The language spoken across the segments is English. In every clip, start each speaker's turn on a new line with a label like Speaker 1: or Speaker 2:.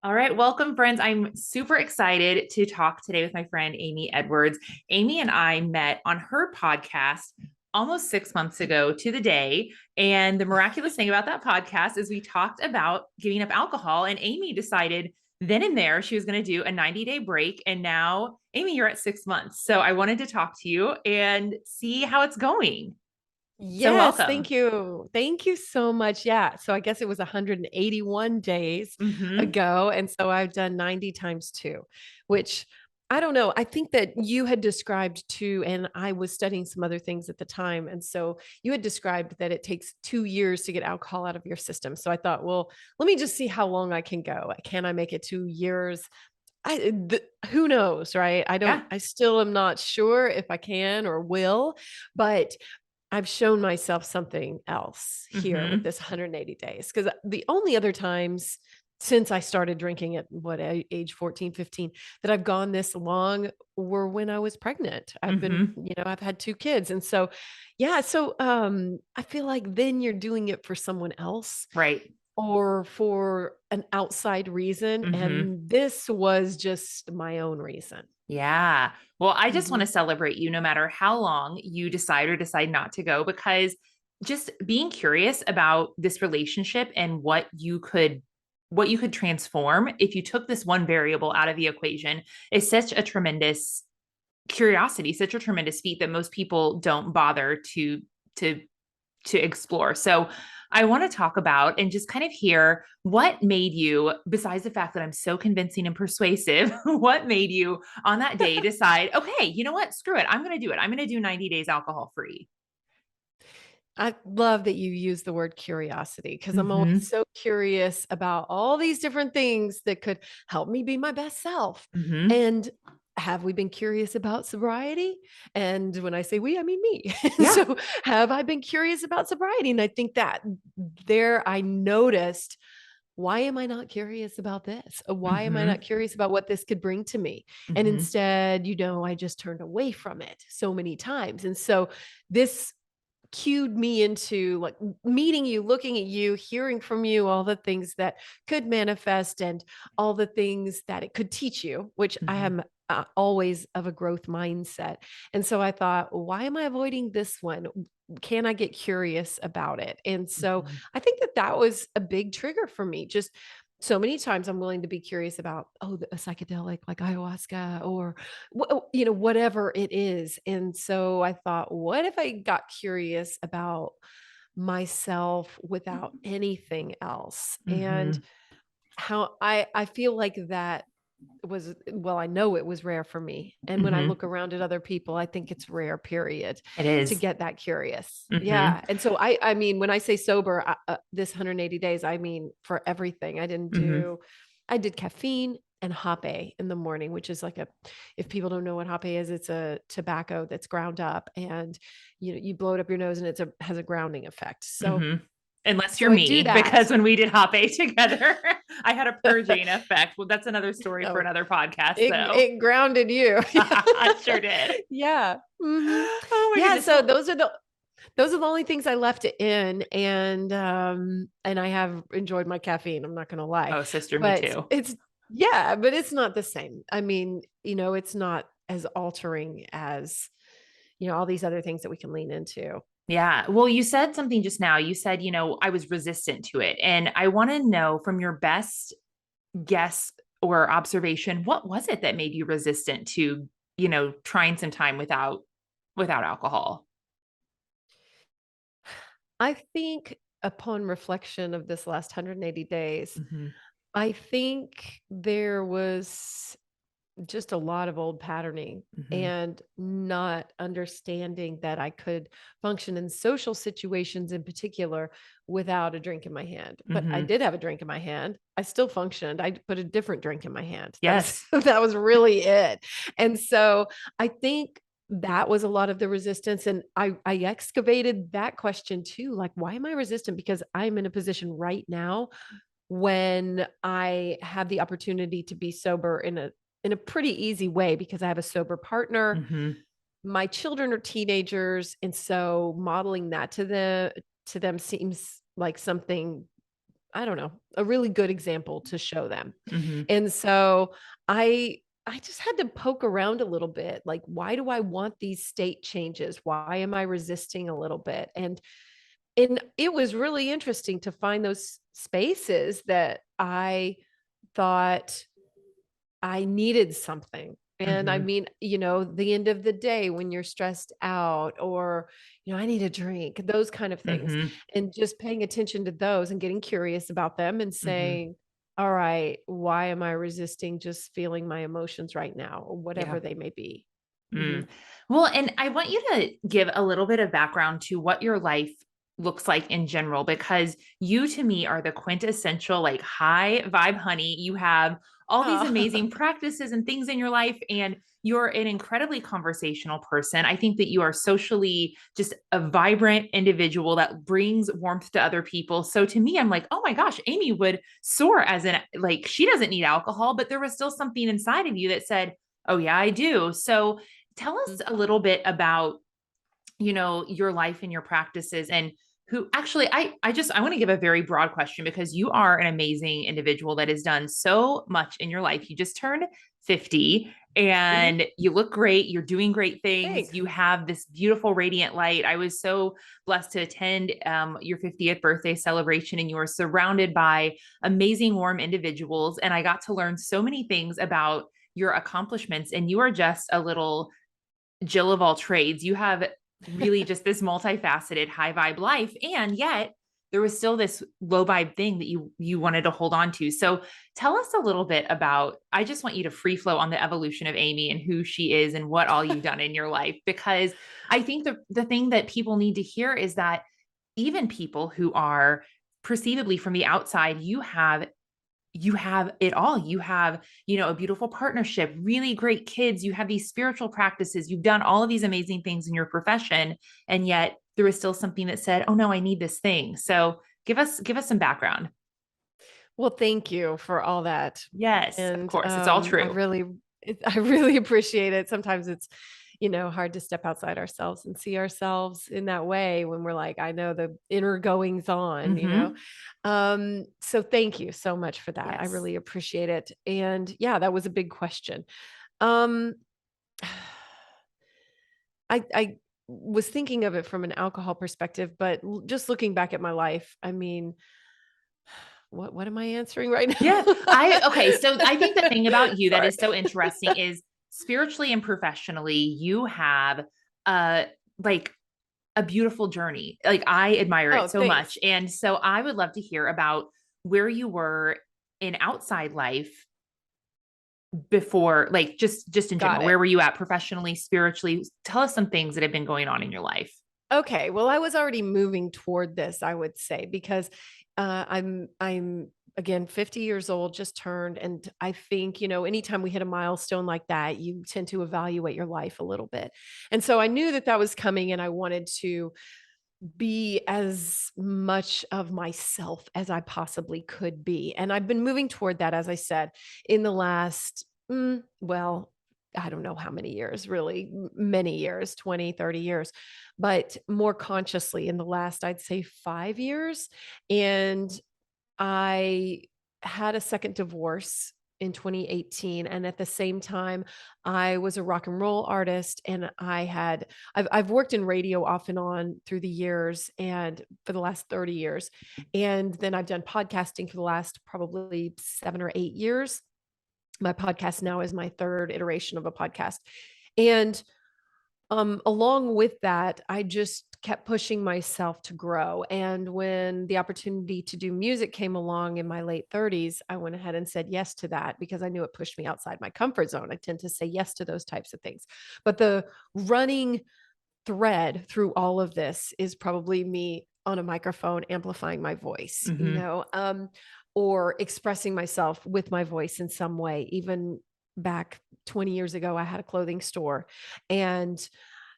Speaker 1: All right, welcome, friends. I'm super excited to talk today with my friend Amy Edwards. Amy and I met on her podcast almost 6 months ago to the day. And the miraculous thing about that podcast is we talked about giving up alcohol, and Amy decided then and there she was going to do a 90-day break. And now, Amy, you're at 6 months. So I wanted to talk to you and see how it's going. So,
Speaker 2: Yes,
Speaker 1: welcome.
Speaker 2: thank you. Thank you so much. Yeah. So I guess it was 181 days
Speaker 1: Mm-hmm.
Speaker 2: ago. And so I've done 90 times two, which I don't know. I think that you had described too, and I was studying some other things at the time. And so you had described that it takes 2 years to get alcohol out of your system. So I thought, well, let me just see how long I can go. Can I make it 2 years? Who knows, right?
Speaker 1: Yeah.
Speaker 2: I still am not sure if I can or will, but I've shown myself something else here with
Speaker 1: Mm-hmm.
Speaker 2: this 180 days. Because the only other times since I started drinking at age 14, 15, that I've gone this long were when I was pregnant.
Speaker 1: Mm-hmm.
Speaker 2: I've had two kids. And so, yeah. So I feel like then you're doing it for someone else
Speaker 1: Right.
Speaker 2: or for an outside reason.
Speaker 1: Mm-hmm.
Speaker 2: And this was just my own reason.
Speaker 1: Yeah. Well, I just want
Speaker 2: Mhm.
Speaker 1: to celebrate you no matter how long you decide or decide not to go, because just being curious about this relationship and what you could transform if you took this one variable out of the equation is such a tremendous curiosity, such a tremendous feat that most people don't bother to to explore. So I want to talk about and just kind of hear what made you, besides the fact that I'm so convincing and persuasive, what made you on that day decide, okay, you know what? Screw it. I'm going to do it. I'm going to do 90 days alcohol free.
Speaker 2: I love that you use the word curiosity because I'm always
Speaker 1: Mm-hmm.
Speaker 2: so curious about all these different things that could help me be my best self.
Speaker 1: Mm-hmm.
Speaker 2: And have we been curious about sobriety? And when I say we, I mean me.
Speaker 1: Yeah.
Speaker 2: So have I been curious about sobriety? And I think that there I noticed, why am I not curious about this? Why am I not
Speaker 1: Mm-hmm.
Speaker 2: curious about what this could bring to me? And
Speaker 1: Mm-hmm.
Speaker 2: instead, I just turned away from it so many times. And so this cued me into like meeting you, looking at you, hearing from you, all the things that could manifest and all the things that it could teach you, which I
Speaker 1: Mm-hmm.
Speaker 2: am always of a growth mindset. And so I thought, why am I avoiding this one? Can I get curious about it? And so
Speaker 1: Mm-hmm.
Speaker 2: I think that that was a big trigger for me. Just so many times I'm willing to be curious about, a psychedelic like ayahuasca or whatever it is. And so I thought, what if I got curious about myself without anything else? And
Speaker 1: Mm-hmm.
Speaker 2: how I feel like that was, well, I know it was rare for me. And when I
Speaker 1: Mm-hmm.
Speaker 2: look around at other people, I think it's rare, period,
Speaker 1: It
Speaker 2: to
Speaker 1: is.
Speaker 2: get that curious.
Speaker 1: Mm-hmm.
Speaker 2: Yeah. And so I mean, when I say sober, this 180 days, I mean, for everything.
Speaker 1: Mm-hmm.
Speaker 2: I did caffeine and hape in the morning, which is if people don't know what hape is, it's a tobacco that's ground up and you blow it up your nose and has a grounding effect. So,
Speaker 1: Mm-hmm. Unless
Speaker 2: so
Speaker 1: you're
Speaker 2: I do
Speaker 1: me,
Speaker 2: that.
Speaker 1: because when we did Hop A together, I had a purging effect. Well, that's another story for
Speaker 2: Oh,
Speaker 1: another podcast,
Speaker 2: it
Speaker 1: though.
Speaker 2: it grounded you.
Speaker 1: I sure did.
Speaker 2: Yeah. Mhm.
Speaker 1: Oh my
Speaker 2: Yeah,
Speaker 1: goodness.
Speaker 2: so
Speaker 1: Well,
Speaker 2: those are the only things I left it in, and I have enjoyed my caffeine, I'm not gonna lie.
Speaker 1: oh, sister, me
Speaker 2: But
Speaker 1: too.
Speaker 2: it's not the same. I mean, it's not as altering as, all these other things that we can lean into.
Speaker 1: Yeah. Well, you said something just now. You said, I was resistant to it. And I want to know from your best guess or observation, what was it that made you resistant to, trying some time without alcohol?
Speaker 2: I think upon reflection of this last 180 days,
Speaker 1: Mm-hmm.
Speaker 2: I think there was just a lot of old patterning
Speaker 1: Mm-hmm.
Speaker 2: and not understanding that I could function in social situations in particular without a drink in my hand. But I
Speaker 1: Mm-hmm.
Speaker 2: did have a drink in my hand. I still functioned. I put a different drink in my hand. That was
Speaker 1: Yes.
Speaker 2: that was really it. And so I think that was a lot of the resistance. And I excavated that question too. Like, why am I resistant? Because I'm in a position right now when I have the opportunity to be sober in a pretty easy way because I have a sober partner.
Speaker 1: Mm-hmm.
Speaker 2: My children are teenagers, and so modeling that to them seems like something I don't know, a really good example to show them.
Speaker 1: Mhm.
Speaker 2: And so I just had to poke around a little bit. Like, why do I want these state changes? Why am I resisting a little bit? And it was really interesting to find those spaces that I thought I needed something. And I
Speaker 1: Mhm.
Speaker 2: mean, the end of the day when you're stressed out or, I need a drink, those kind of things.
Speaker 1: Mhm.
Speaker 2: And just paying attention to those and getting curious about them and
Speaker 1: Mhm.
Speaker 2: saying, all right, why am I resisting just feeling my emotions right now or
Speaker 1: Yeah.
Speaker 2: whatever they may be?
Speaker 1: Mm.
Speaker 2: Mhm.
Speaker 1: Well, and I want you to give a little bit of background to what your life looks like in general, because you to me are the quintessential like high vibe honey. You have all these
Speaker 2: Oh,
Speaker 1: amazing practices and things in your life, and you're an incredibly conversational person. I think that you are socially just a vibrant individual that brings warmth to other people. So to me, I'm like, oh my gosh, Amy would soar as an like, she doesn't need alcohol, but there was still something inside of you that said, oh yeah, I do. So tell us a little bit about, your life and your practices, and who actually I want to give a very broad question, because you are an amazing individual that has done so much in your life. You just turned 50
Speaker 2: mhm.
Speaker 1: and you look great. You're doing great things.
Speaker 2: Thanks.
Speaker 1: You have this beautiful radiant light. I was so blessed to attend your 50th birthday celebration, and you were surrounded by amazing, warm individuals. And I got to learn so many things about your accomplishments. And you are just a little Jill of all trades. You have really just this multifaceted high vibe life, and yet there was still this low vibe thing that you wanted to hold on to. So tell us a little bit about, I just want you to free flow on the evolution of Amy and who she is and what all you've done in your life, because I think the thing that people need to hear is that even people who are perceivably from the outside, you have it all. You have, a beautiful partnership, really great kids. You have these spiritual practices. You've done all of these amazing things in your profession. And yet there was still something that said, oh no, I need this thing. So give us some background.
Speaker 2: Well, thank you for all that.
Speaker 1: Yes, of
Speaker 2: And
Speaker 1: course. It's all
Speaker 2: I
Speaker 1: true.
Speaker 2: really, I really appreciate it. Sometimes it's, hard to step outside ourselves and see ourselves in that way when we're like, I know the inner goings on.
Speaker 1: Hmm.
Speaker 2: So thank you so much for that. I
Speaker 1: Yes.
Speaker 2: really appreciate it. And yeah, that was a big question. Um, I was thinking of it from an alcohol perspective, but just looking back at my life, I mean, what am I answering right
Speaker 1: Yeah.
Speaker 2: now?
Speaker 1: Okay. So I think the thing about you that
Speaker 2: Sorry.
Speaker 1: is so interesting is spiritually and professionally, you have uh like a beautiful journey. Like I admire
Speaker 2: Oh,
Speaker 1: it so
Speaker 2: thanks.
Speaker 1: much. And so I would love to hear about where you were in outside life before, like just in
Speaker 2: Got
Speaker 1: general.
Speaker 2: it.
Speaker 1: Where were you at professionally, spiritually? Tell us some things that have been going on in your life.
Speaker 2: Okay. Well, I was already moving toward this, I would say, because I'm again 50 years old, just turned, and I think, anytime we hit a milestone like that, you tend to evaluate your life a little bit. And so I knew that that was coming, and I wanted to be as much of myself as I possibly could be. And I've been moving toward that, as I said, in the last, well, I don't know how many years, really, many years, 20, 30 years, but more consciously in the last, I'd say 5 years. And I had a second divorce in 2018, and at the same time I was a rock and roll artist, and I've worked in radio off and on through the years and for the last 30 years, and then I've done podcasting for the last probably 7 or 8 years. My podcast now is my third iteration of a podcast. And along with that, I just kept pushing myself to grow. And when the opportunity to do music came along in my late 30s, I went ahead and said yes to that because I knew it pushed me outside my comfort zone. I tend to say yes to those types of things. But the running thread through all of this is probably me on a microphone amplifying my voice,
Speaker 1: Hmm.
Speaker 2: or expressing myself with my voice in some way. Even back 20 years ago, I had a clothing store. And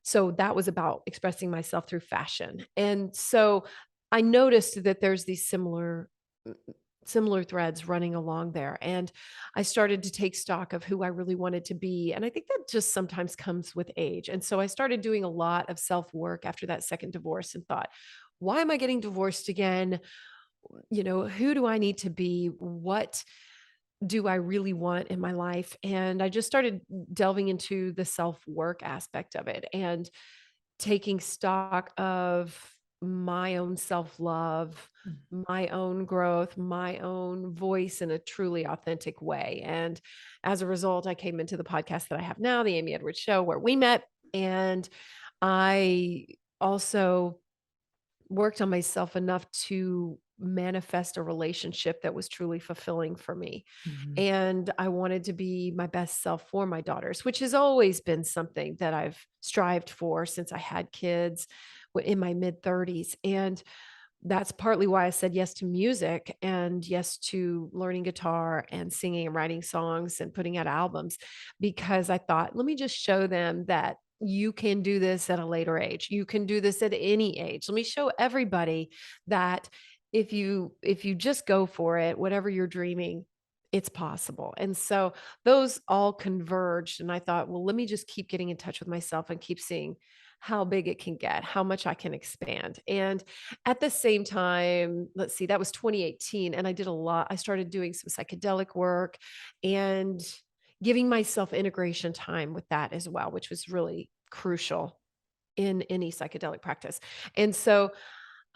Speaker 2: so that was about expressing myself through fashion. And so I noticed that there's these similar threads running along there. And I started to take stock of who I really wanted to be. And I think that just sometimes comes with age. And so I started doing a lot of self work after that second divorce and thought, why am I getting divorced again? who do I need to be? What do I really want in my life? And I just started delving into the self-work aspect of it and taking stock of my own self-love, my own growth, my own voice in a truly authentic way. And as a result, I came into the podcast that I have now, the Amy Edwards Show, where we met. And I also worked on myself enough to manifest a relationship that was truly fulfilling for me.
Speaker 1: Mhm.
Speaker 2: And I wanted to be my best self for my daughters, which has always been something that I've strived for since I had kids in my mid 30s. And that's partly why I said yes to music and yes to learning guitar and singing and writing songs and putting out albums, because I thought, let me just show them that you can do this at a later age. You can do this at any age. Let me show everybody that if you just go for it, whatever you're dreaming, it's possible. And so those all converged, and I thought, well, let me just keep getting in touch with myself and keep seeing how big it can get, how much I can expand. And at the same time, let's see, that was 2018. And I did a lot. I started doing some psychedelic work and giving myself integration time with that as well, which was really crucial in any psychedelic practice. And so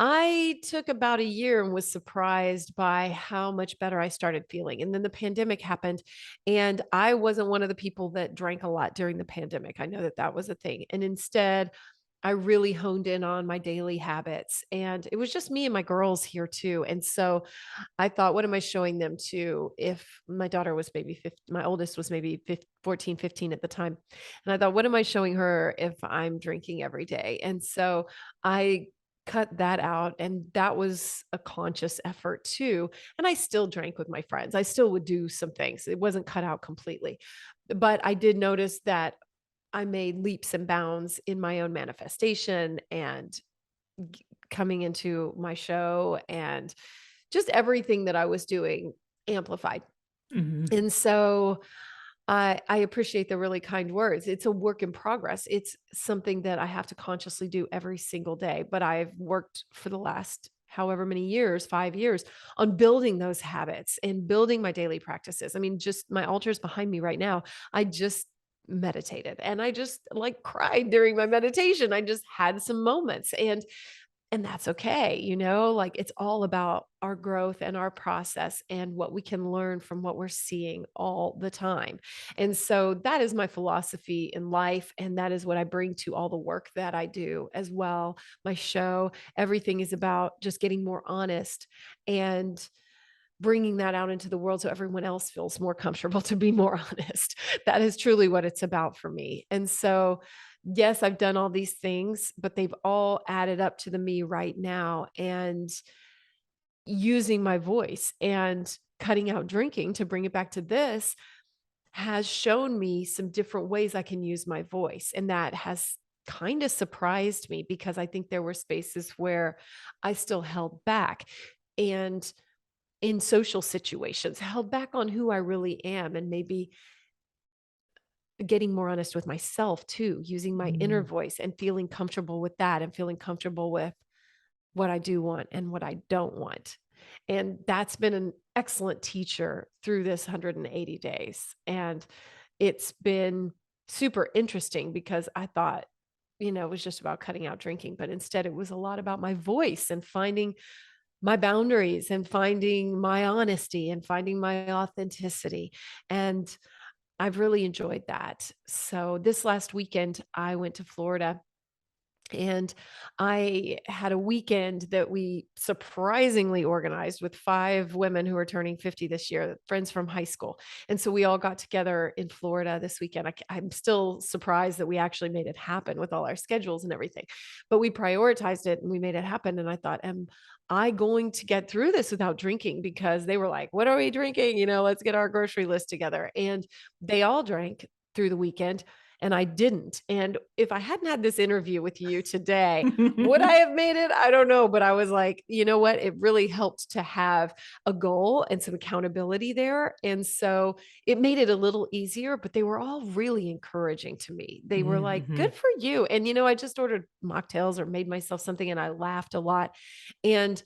Speaker 2: I took about a year and was surprised by how much better I started feeling. And then the pandemic happened, and I wasn't one of the people that drank a lot during the pandemic. I know that that was a thing. And instead, I really honed in on my daily habits. And it was just me and my girls here too. And so I thought, what am I showing them to? If my daughter was maybe 15, my oldest was maybe 15, 14, 15 at the time. And I thought, what am I showing her if I'm drinking every day? And so I cut that out. And that was a conscious effort too. And I still drank with my friends. I still would do some things. It wasn't cut out completely. But I did notice that I made leaps and bounds in my own manifestation and coming into my show, and just everything that I was doing amplified.
Speaker 1: Mhm.
Speaker 2: And so I appreciate the really kind words. It's a work in progress. It's something that I have to consciously do every single day. But I've worked for the last however many years, 5 years, on building those habits and building my daily practices. I mean, just my altar's behind me right now. I just meditated and I just like cried during my meditation. I just had some moments. And that's okay, like it's all about our growth and our process and what we can learn from what we're seeing all the time. And so that is my philosophy in life. And that is what I bring to all the work that I do as well. My show, everything is about just getting more honest and bringing that out into the world so everyone else feels more comfortable to be more honest. That is truly what it's about for me. And so, yes, I've done all these things, but they've all added up to the me right now. And using my voice and cutting out drinking, to bring it back to this, has shown me some different ways I can use my voice. And that has kind of surprised me, because I think there were spaces where I still held back. And in social situations, held back on who I really am, and maybe getting more honest with myself too, using my inner
Speaker 1: Mhm.
Speaker 2: voice and feeling comfortable with that, and feeling comfortable with what I do want and what I don't want. And that's been an excellent teacher through this 180 days. And it's been super interesting, because I thought, it was just about cutting out drinking, but instead it was a lot about my voice and finding my boundaries and finding my honesty and finding my authenticity. And I've really enjoyed that. So this last weekend, I went to Florida, and I had a weekend that we surprisingly organized with 5 women who are turning 50 this year, friends from high school. And so we all got together in Florida this weekend. I'm still surprised that we actually made it happen with all our schedules and everything. But we prioritized it and we made it happen. And I thought, am I going to get through this without drinking? Because they were like, what are we drinking? Let's get our grocery list together. And they all drank through the weekend, and I didn't. And if I hadn't had this interview with you today, would I have made it? I don't know. But I was like, you know what? It really helped to have a goal and some accountability there. And so it made it a little easier, but they were all really encouraging to me. They were like,
Speaker 1: Mhm.
Speaker 2: good for you. And, I just ordered mocktails or made myself something, and I laughed a lot. And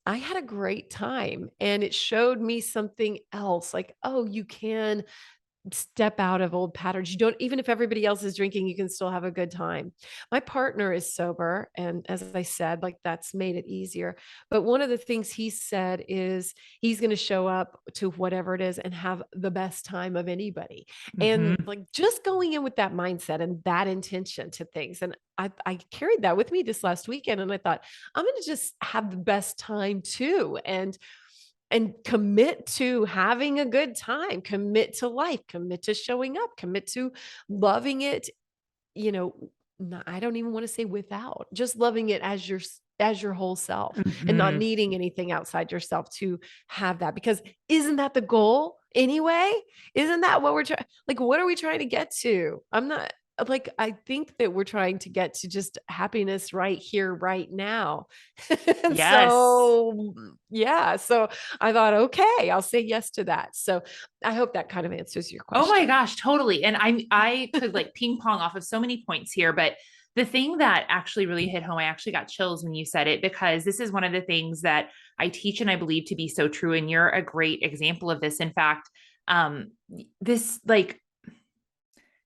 Speaker 2: I had a great time, and it showed me something else, like, oh, you can step out of old patterns. You don't, even if everybody else is drinking, you can still have a good time. My partner is sober, and as I said, like, that's made it easier. But one of the things he said is he's going to show up to whatever it is and have the best time of anybody. And
Speaker 1: Mhm.
Speaker 2: like, just going in with that mindset and that intention to things. And I carried that with me this last weekend, and I thought, I'm going to just have the best time too. And commit to having a good time, commit to life, commit to showing up, commit to loving it, you know, I don't even want to say without, just loving it as as your whole self, and not
Speaker 1: Mhm.
Speaker 2: needing anything outside yourself to have that, because isn't that the goal anyway? Isn't that what we're trying, like, what are we trying to get to? I'm not, like, I think that we're trying to get to just happiness right here, right now. And
Speaker 1: Yes.
Speaker 2: so, yeah, so I thought, okay, I'll say yes to that. So I hope that kind of answers your
Speaker 1: Oh my
Speaker 2: question.
Speaker 1: gosh, totally. And I could like ping pong off of so many points here, but the thing that actually really hit home, I actually got chills when you said it, because this is one of the things that I teach and I believe to be so true. And you're a great example of this. In fact, um, this like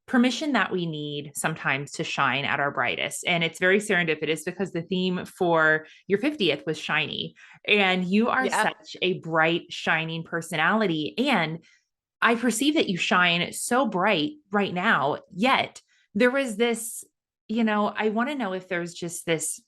Speaker 1: permission that we need sometimes to shine at our brightest. And it's very serendipitous because the theme for your 50th was shiny. And you are
Speaker 2: Yeah.
Speaker 1: such a bright, shining personality. And I perceive that you shine so bright right now, yet there was this, I want to know if there's just this,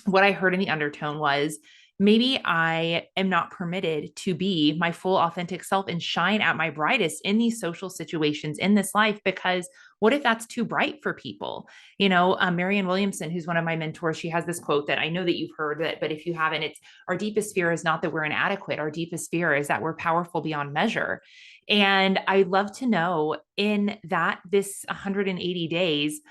Speaker 1: what I heard in the undertone was maybe I am not permitted to be my full authentic self and shine at my brightest in these social situations in this life, because what if that's too bright for people? Marianne Williamson, who's one of my mentors, she has this quote that I know that you've heard it, but if you haven't, it's our deepest fear is not that we're inadequate. Our deepest fear is that we're powerful beyond measure. And I'd love to know in that this 180 days,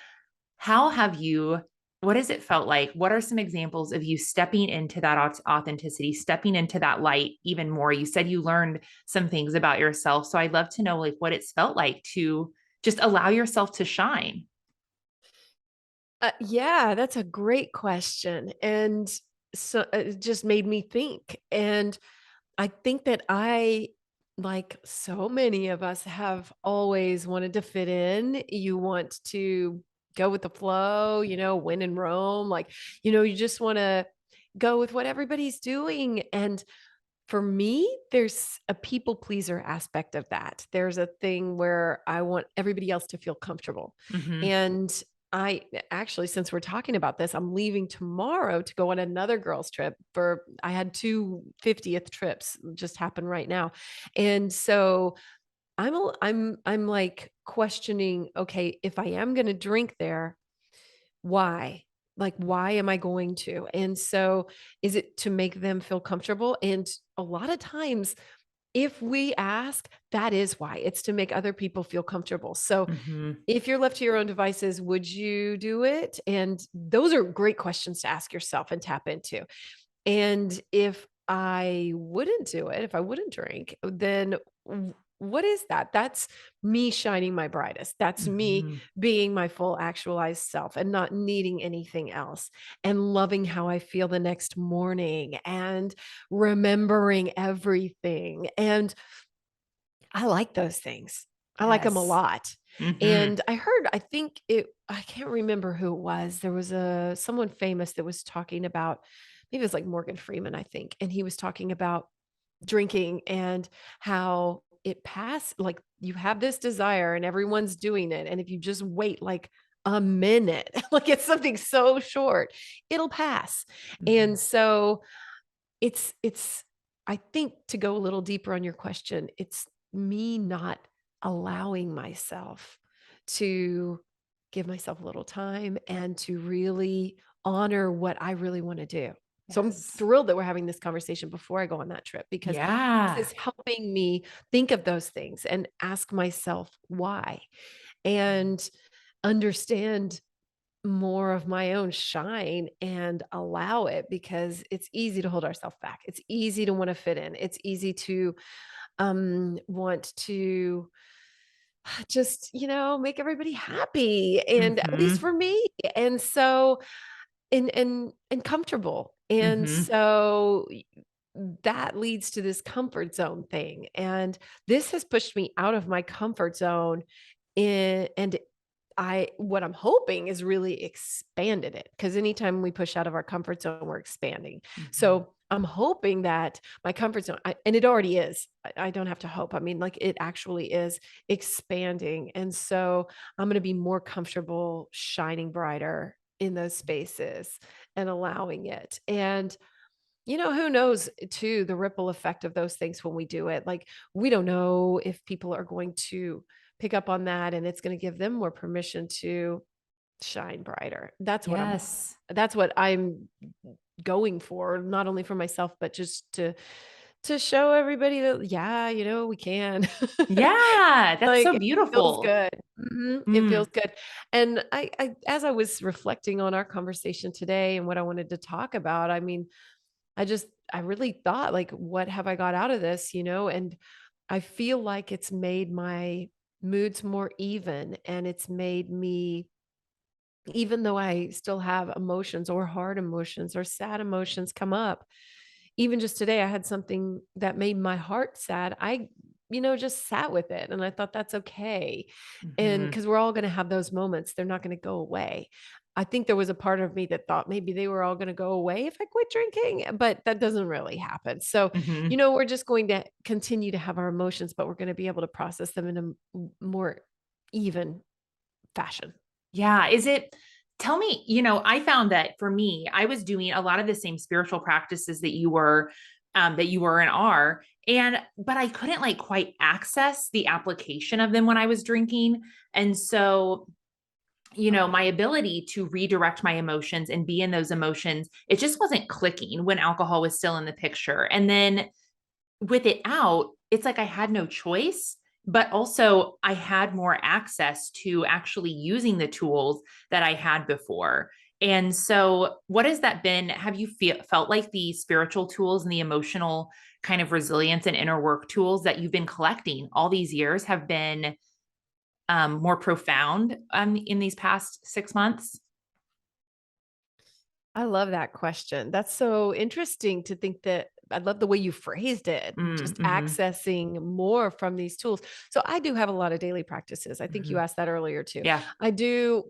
Speaker 1: how have you, what has it felt like? What are some examples of you stepping into that authenticity, stepping into that light even more? You said you learned some things about yourself. So I'd love to know like what it's felt like to just allow yourself to shine.
Speaker 2: Yeah, that's a great question. And so it just made me think. And I think that like so many of us, have always wanted to fit in. You want to go with the flow, win in Rome. Like, you just want to go with what everybody's doing. And for me, there's a people pleaser aspect of that. There's a thing where I want everybody else to feel comfortable.
Speaker 1: Mm-hmm.
Speaker 2: And I actually, since we're talking about this, I'm leaving tomorrow to go on another girls' trip. I had two 50th trips just happen right now. And so I'm like questioning, okay, if I am going to drink there, why? Like, why am I going to? And so, is it to make them feel comfortable? And a lot of times, if we ask, that is why. It's to make other people feel comfortable. So,
Speaker 1: Mm-hmm.
Speaker 2: if you're left to your own devices, would you do it? And those are great questions to ask yourself and tap into. And if I wouldn't do it, if I wouldn't drink, then what is that? That's me shining my brightest. That's me
Speaker 1: Mm-hmm.
Speaker 2: being my full actualized self and not needing anything else, and loving how I feel the next morning and remembering everything. And I like those things. I like them a
Speaker 1: Yes.
Speaker 2: lot.
Speaker 1: Mm-hmm.
Speaker 2: And I think I can't remember who it was. There was someone famous that was talking about, maybe it was like Morgan Freeman, I think. And he was talking about drinking and how it passed, like, you have this desire and everyone's doing it. And if you just wait like a minute, like it's something so short, it'll pass.
Speaker 1: Mm-hmm.
Speaker 2: And so it's I think, to go a little deeper on your question, it's me not allowing myself to give myself a little time and to really honor what I really want to do. So I'm
Speaker 1: Yes.
Speaker 2: thrilled that we're having this conversation before I go on that trip, because this
Speaker 1: Yeah.
Speaker 2: is helping me think of those things and ask myself why, and understand more of my own shine and allow it, because it's easy to hold ourselves back. It's easy to want to fit in. It's easy to want to just, make everybody happy, and at least
Speaker 1: Mm-hmm.
Speaker 2: for me. And so, and comfortable. And
Speaker 1: Mhm.
Speaker 2: so that leads to this comfort zone thing. And this has pushed me out of my comfort zone and what I'm hoping is really expanded it, because anytime we push out of our comfort zone, we're expanding.
Speaker 1: Mhm.
Speaker 2: So I'm hoping that my comfort zone, and it already is. I don't have to hope. I mean, like it actually is expanding. And so I'm going to be more comfortable shining brighter in those spaces and allowing it. And who knows too, the ripple effect of those things when we do it. Like, we don't know if people are going to pick up on that and it's going to give them more permission to shine brighter.
Speaker 1: Yes.
Speaker 2: That's what I'm going for, not only for myself, but just to show everybody that, yeah, we can.
Speaker 1: Yeah, that's
Speaker 2: Like,
Speaker 1: so
Speaker 2: it feels
Speaker 1: beautiful.
Speaker 2: good. It feels
Speaker 1: Mm.
Speaker 2: good. And as I was reflecting on our conversation today and what I wanted to talk about, I mean, I really thought, like, what have I got out of this, And I feel like it's made my moods more even, and it's made me, even though I still have emotions or hard emotions or sad emotions come up, even just today, I had something that made my heart sad. Just sat with it, and I thought that's okay. And
Speaker 1: Mhm.
Speaker 2: because we're all going to have those moments, they're not going to go away. I think there was a part of me that thought maybe they were all going to go away if I quit drinking, but that doesn't really happen. So,
Speaker 1: Mhm.
Speaker 2: we're just going to continue to have our emotions, but we're going to be able to process them in a more even fashion.
Speaker 1: Yeah. Tell me, I found that for me, I was doing a lot of the same spiritual practices that you were and are. But I couldn't like quite access the application of them when I was drinking. And so, my ability to redirect my emotions and be in those emotions, it just wasn't clicking when alcohol was still in the picture. And then with it out, it's like I had no choice, but also I had more access to actually using the tools that I had before. And so, what has that been? Have you felt like the spiritual tools and the emotional kind of resilience and inner work tools that you've been collecting all these years have been more profound in these past 6 months?
Speaker 2: I love that question. That's so interesting to think that. I love the way you phrased it, just
Speaker 1: Mm-hmm.
Speaker 2: accessing more from these tools. So I do have a lot of daily practices. I think you
Speaker 1: Mm-hmm.
Speaker 2: asked that earlier too.
Speaker 1: Yeah.
Speaker 2: I do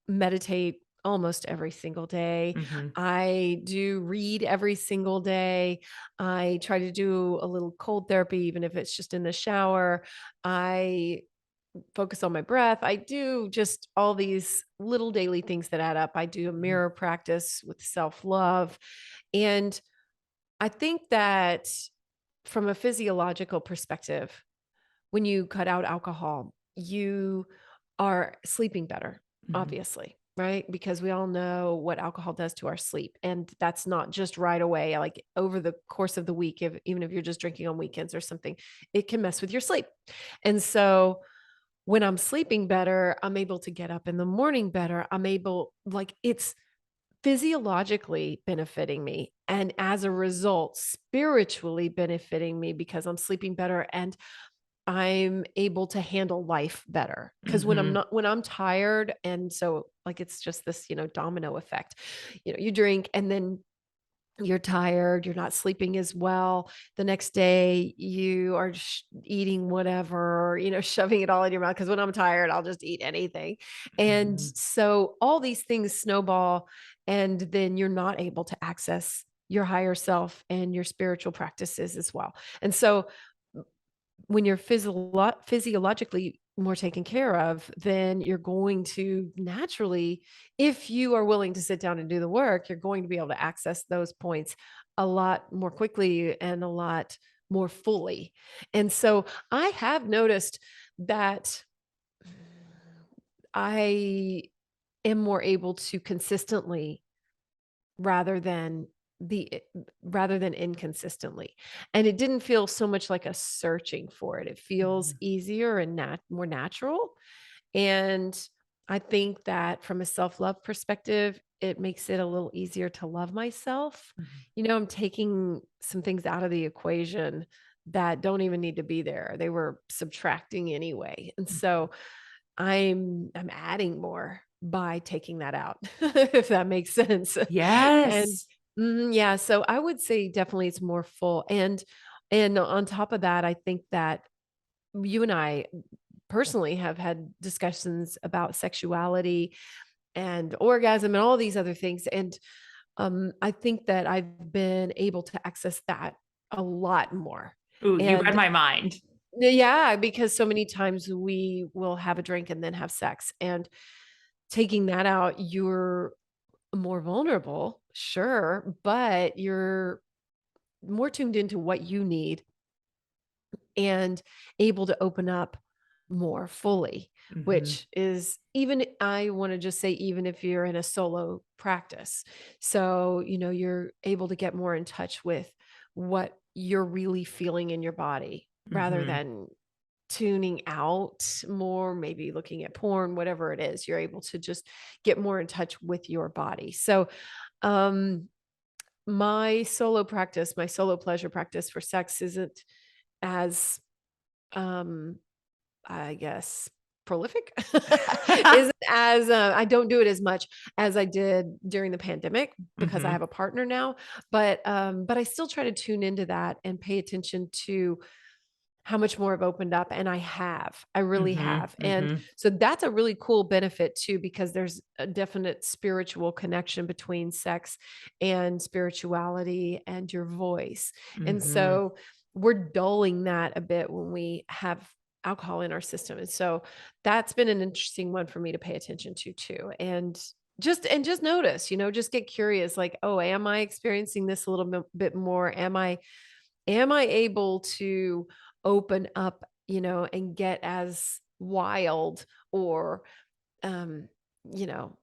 Speaker 2: meditate almost every single day.
Speaker 1: Mm-hmm.
Speaker 2: I do read every single day. I try to do a little cold therapy, even if it's just in the shower. I focus on my breath. I do just all these little daily things that add up. I do a
Speaker 1: Mm-hmm.
Speaker 2: mirror practice with self love. And I think that from a physiological perspective, when you cut out alcohol, you are sleeping better,
Speaker 1: Mm-hmm.
Speaker 2: obviously, right? Because we all know what alcohol does to our sleep. And that's not just right away, like over the course of the week, even if you're just drinking on weekends or something, it can mess with your sleep. And so when I'm sleeping better, I'm able to get up in the morning better. It's physiologically benefiting me. And as a result, spiritually benefiting me because I'm sleeping better and I'm able to handle life better. Because
Speaker 1: Mm-hmm.
Speaker 2: when I'm tired, and so like it's just this, domino effect. You drink and then you're tired, you're not sleeping as well. The next day, you are eating whatever, shoving it all in your mouth. Because when I'm tired, I'll just eat anything. And
Speaker 1: Mm-hmm.
Speaker 2: so all these things snowball, and then you're not able to access your higher self and your spiritual practices as well. And so when you're physiologically more taken care of, then you're going to naturally, if you are willing to sit down and do the work, you're going to be able to access those points a lot more quickly and a lot more fully. And so I have noticed that I am more able to consistently rather than the rather than inconsistently. And it didn't feel so much like a searching for it. It feels
Speaker 1: Mm-hmm.
Speaker 2: easier and more natural. And I think that from a self-love perspective, it makes it a little easier to love myself. I'm taking some things out of the equation that don't even need to be there. They were subtracting anyway. And
Speaker 1: Mm-hmm.
Speaker 2: so I'm adding more by taking that out, if that makes sense. And
Speaker 1: Yes.
Speaker 2: Yeah, so I would say definitely it's more full, and on top of that, I think that you and I personally have had discussions about sexuality and orgasm and all these other things, and I think that I've been able to access that a lot more.
Speaker 1: Ooh, you read
Speaker 2: And
Speaker 1: my mind.
Speaker 2: yeah, because so many times we will have a drink and then have sex, and taking that out, you're more vulnerable, sure, but you're more tuned into what you need and able to open up more fully,
Speaker 1: Hmm.
Speaker 2: which is even, I want to just say, even if you're in a solo practice. So, you're able to get more in touch with what you're really feeling in your body rather
Speaker 1: Hmm.
Speaker 2: than tuning out more, maybe looking at porn, whatever it is, you're able to just get more in touch with your body. So, um, my solo pleasure practice for sex isn't as um, I guess, prolific? Isn't as, I don't do it as much as I did during the pandemic because I
Speaker 1: Hmm.
Speaker 2: have a partner now, but I still try to tune into that and pay attention to how much more I've opened up, and I really
Speaker 1: Hmm.
Speaker 2: have, and
Speaker 1: Hmm.
Speaker 2: so that's a really cool benefit too, because there's a definite spiritual connection between sex and spirituality and your voice, and
Speaker 1: Hmm.
Speaker 2: so we're dulling that a bit when we have alcohol in our system, and so that's been an interesting one for me to pay attention to too, and just notice, just get curious, like, oh, am I experiencing this a little bit more? Am I able to open up, and get as wild or, um, you know,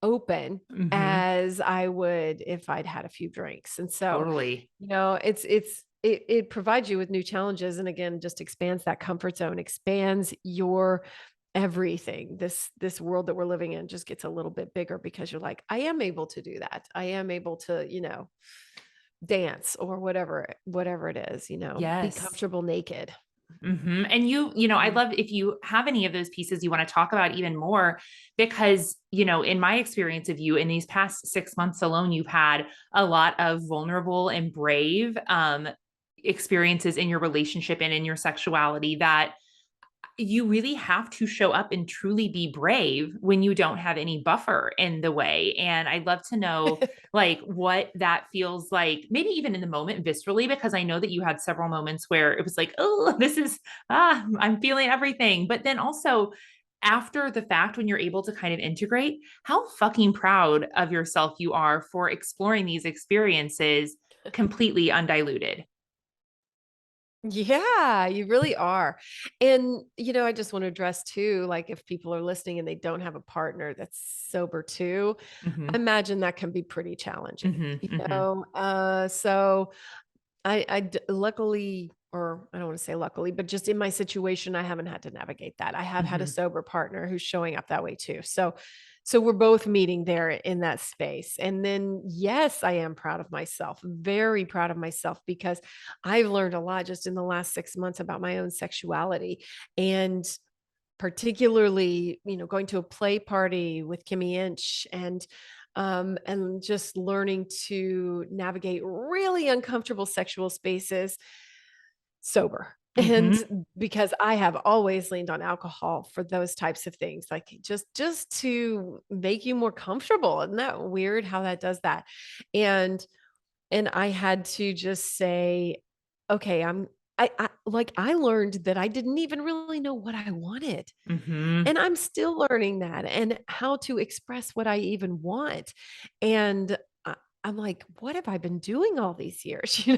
Speaker 2: open
Speaker 1: Hmm.
Speaker 2: as I would if I'd had a few drinks. And so,
Speaker 1: Totally.
Speaker 2: it provides you with new challenges, and again, just expands that comfort zone, expands your everything. This world that we're living in just gets a little bit bigger because you're like, I am able to do that. I am able to, dance or whatever it is, be
Speaker 1: Yes.
Speaker 2: comfortable naked.
Speaker 1: And I
Speaker 2: Mhm.
Speaker 1: love if you have any of those pieces you want to talk about even more, because, in my experience of you in these past 6 months alone, you've had a lot of vulnerable and brave experiences in your relationship and in your sexuality that you really have to show up and truly be brave when you don't have any buffer in the way. And I'd love to know like what that feels like, maybe even in the moment viscerally, because I know that you had several moments where it was like, oh, I'm feeling everything. But then also after the fact, when you're able to kind of integrate, how fucking proud of yourself you are for exploring these experiences completely undiluted.
Speaker 2: Yeah, you really are. And, I just want to address too, like if people are listening and they don't have a partner that's sober too, I
Speaker 1: Hmm.
Speaker 2: imagine that can be pretty challenging,
Speaker 1: Hmm. Hmm.
Speaker 2: So luckily, or I don't want to say luckily, but just in my situation, I haven't had to navigate that. I have had a
Speaker 1: Hmm.
Speaker 2: sober partner who's showing up that way too. So we're both meeting there in that space. And then, yes, I am proud of myself, very proud of myself, because I've learned a lot just in the last 6 months about my own sexuality. And particularly, going to a play party with Kimmy Inch, and just learning to navigate really uncomfortable sexual spaces sober.
Speaker 1: Hmm.
Speaker 2: And because I have always leaned on alcohol for those types of things, like just to make you more comfortable. Isn't that weird how that does that? And and I had to just say, okay, I learned that I didn't even really know what I wanted.
Speaker 1: Hmm.
Speaker 2: And I'm still learning that and how to express what I even want. And I'm like, what have I been doing all these years?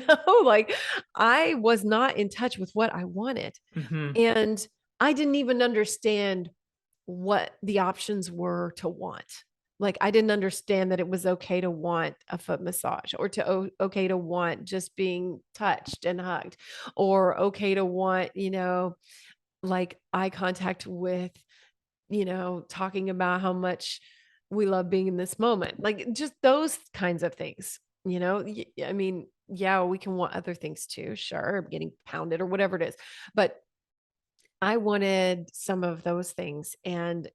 Speaker 2: Like I was not in touch with what I wanted.
Speaker 1: Hmm.
Speaker 2: And I didn't even understand what the options were to want. Like I didn't understand that it was okay to want a foot massage, or okay to want just being touched and hugged, or okay to want, like eye contact with, talking about how much we love being in this moment. Like just those kinds of things, I mean, yeah, we can want other things too, sure, getting pounded or whatever it is. But I wanted some of those things, and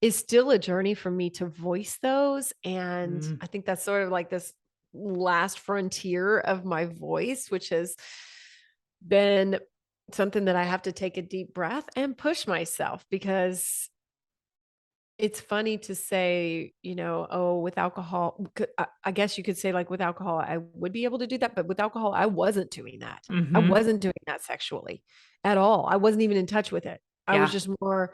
Speaker 2: is still a journey for me to voice those. And
Speaker 1: Mm,
Speaker 2: I think that's sort of like this last frontier of my voice, which has been something that I have to take a deep breath and push myself, because it's funny to say, oh, with alcohol, I guess you could say, like, with alcohol, I would be able to do that. But with alcohol, I wasn't doing that. I
Speaker 1: mhm.
Speaker 2: wasn't doing that sexually at all. I wasn't even in touch with it. I was
Speaker 1: Yeah.
Speaker 2: just more